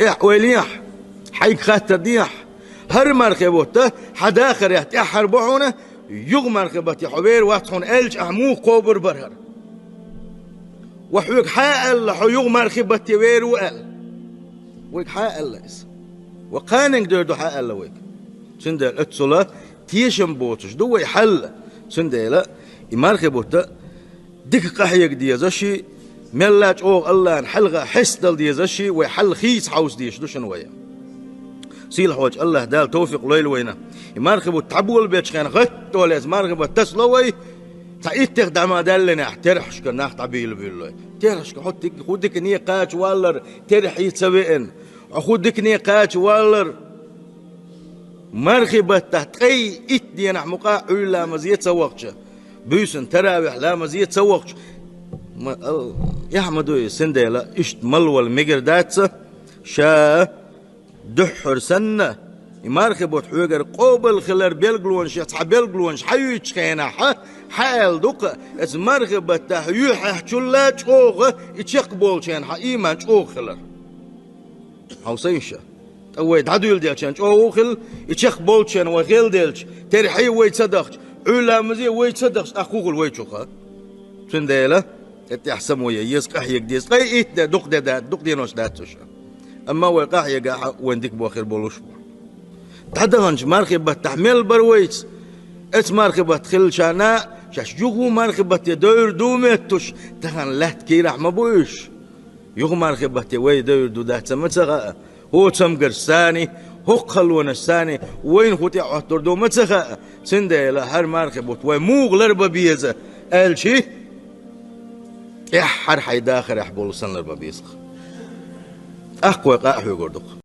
إح ويليح حيك خات ديح هر مرخبوته حداخر يحت إحر بحونه يغ مرخبتي حبير واتحون ألج أحمو قوبر برهر وحوك حاء الله يغ مرخبتي وير وقال ويك حاء الله إس وقانك دردو حاء الله ويك سندل اتسولا تيشن بوتش دو يحل سندل مرخبوته ديك قحيك ديزشي ملاج اوغ الله حلغة حسدل ديزشي ويحل خيس حوس ديش دوشن ويا سيل حوج الله دال توفيق ليل وينا مرخبو تعبول بيتش كان غت ولا مرخبو تسلوي تعيد تخدم دلنا ترحش كنا تعبيل بالله ترحش خدك ني قاج والر ترح يتسوين خدك ني قاج والر مرخبة تحتقي اتني نحمقا علا مزيت سوقش بيسن تراوح لا مزيت سوقش يحمدو سنديلا اشت ملول مقرداتس شا دحر سنة مرخبة حوغر قوبل خلر بيلقلونش بيلقلونش حيوش كينا حال دوق اس مرخبة تحيوح احجولا چوغ اتشقبول شين ايمان چوغ خلر حوصيشا اويد عدول ديلشان چوغ خل اتشقبول شين وغيل ديلش ترحي ويتصدقش علا مزي ويتصدقش اخوغل ويچوخا سنديلا اتحسم ويا يسقح يقديس قي ات دوق دينوش داتوش اما وقح يقع وندك بوخير بولوش تحدغنش مرخبة تحمل برويس اس مرخبة خل شانا شاش جوغو مرخبة يدور دومتوش تخن لحت كي رحمة بوش يوغو مرخبة وي دور دو دات سمتسغا هو تسمقر ساني هو قلون الساني وين خوتي عطر دو متسغا سنده الى هر مرخبة وي موغ لربا بيزا الشي احر حي داخر احبولو سن لربا بيزخ اقوى قاحو يقردوك